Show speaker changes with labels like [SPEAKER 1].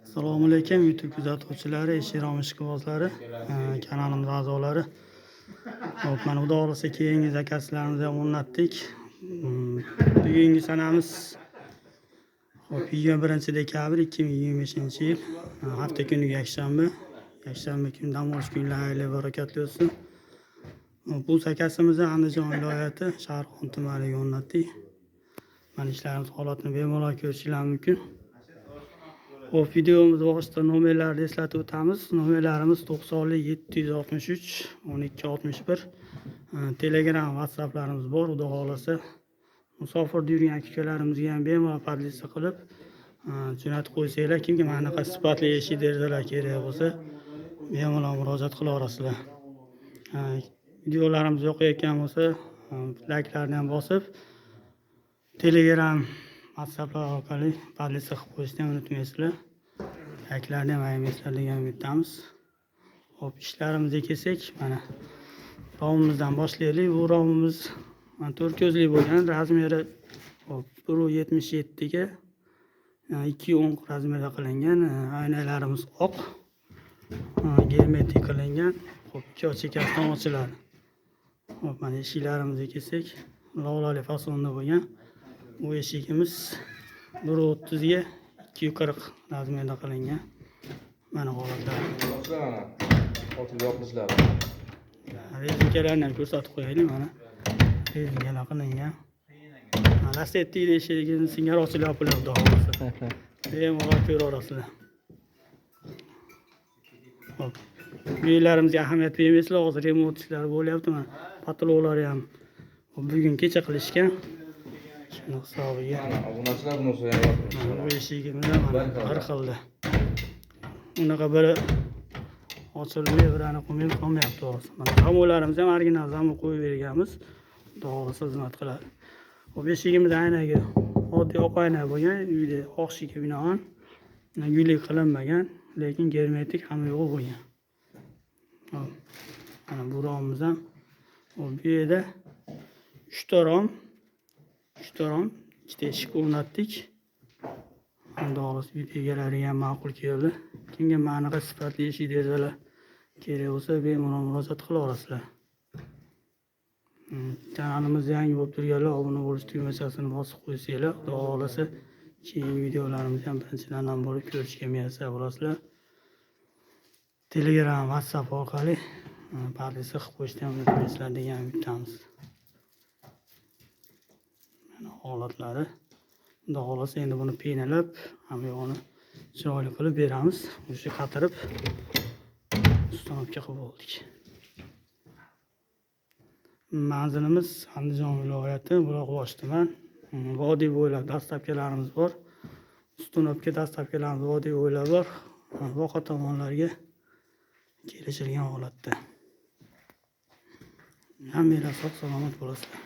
[SPEAKER 1] Assalomu alaykum YouTube kuzatuvchilari, Eshirom ishqibozlari, kanalimiz a'zolari. Hop, mana xudo xolasa keyingi zakazlarimizni ham o'rnatdik. Bugungi sanamiz 21 dekabr 2025-yil, hafta kuni yakshanba. Yakshanba kuni dam olish kunlari barakatli o'tsin. Bu zakazimizni Andijon viloyati Sharqon tumaniga o'rnatdik. Mana ishlarimiz holatini bemalol ko'rishingiz mumkin. Hop, videomiz boshida nomerlarni eslatib o'tamiz. Nomerlarimiz 90 763 12 61. Telegram, WhatsApplarimiz bor. Xudo xolasa musofirda yurgan akalarimizga ham bemalol podlista qilib jo'natib qo'ysanglar, kimga mana bunaqa sifatli eshik derazalar kerak bo'lsa, bemalol murojaat qila olasizlar. Videolarimiz yoqayotgan bo'lsa, layklarni ham bosib, Telegram, WhatsApplar orqali podlista qilib qo'yishni ham unutmaysizlar. Layklarni ham ayamaysizlar degan umiddamiz. Hop, ishlarimizni kelsak, mana romimizdan boshlaylik. Bu romimiz 4 ko'zli bo'lgan, razmeri 1.77 ga 2.10 razmerda qilingan. Aynalarimiz oq, germetik qilingan. Hop, ikki chekasidan ochiladi. Hop, mana eshiklarimizni kelsak, lovlali fasonda bo'lgan. Bu eshigimiz 1.30 ga 2.40 razmerda qilingan. Mana holatlari.
[SPEAKER 2] Hozir yoqishlar.
[SPEAKER 1] Rezinkalarni ham ko'rsatib qo'yaylik. Mana rezinkalar qilingan. Lasetti eshigini singari ochilib yopilyapti hozir. Bemalol ko'ra olasizlar. Hop. Uylarimizga ahamiyat bermaysizlar, hozir remont ishlari bo'lyapti. Mana patologlar ham bugun kecha qilishgan. Shuni hisobiga.
[SPEAKER 2] Obunachilar bunisi ham.
[SPEAKER 1] Bu eshigimiz mana bir xilda. Unaqa biri ochilmay, birani qo'yib qolmayapti hozir. Mana zamonlarimiz ham original zamon qo'yib berganmiz. Xudo xolasa xizmat qiladi. Bu eshigimiz aynaga oddiy oq oyna bo'lgan, uyda oqshiga binoan gullik qilinmagan, lekin germetik hamma yo'q bo'lgan. Hop. Mana bu romimiz ham bu yerda 3 ta rom, ikkita eshik o'rnatdik. Xudo xolasa uy egalariga ham ma'qul keldi. Kimga mana bunaqa sifatli eshik derazalar kerak bo'lsa, bemalol murojaat qila olasizlar. Kanalimizga yangi bo'lib turganlar obuna bo'lish tugmachasini bosib qo'ysanglar, xudo xolasa keyingi videolarimizni ham birinchilardan bo'lib ko'rishga muyassar bo'lasizlar. Telegram, WhatsApp orqali podlista qilib qo'yishni ham unutmaysizlar degan umiddamiz. Mana holatlari. Xudo xolasa endi buni penalab, ham yo'g'ini chiroyli qilib beramiz. O'sha qatirib ustanobga qilib oldik. Manzilimiz Andijon viloyati, Buloqboshi tuman. Vodiy bo'ylab dastlabkilarimiz bor. Ustanobga dastlabkilarimiz vodiy bo'ylab bor. Voqa tomonlarga kelishilgan holatda. Hammalar sog' salomat bo'lasizlar.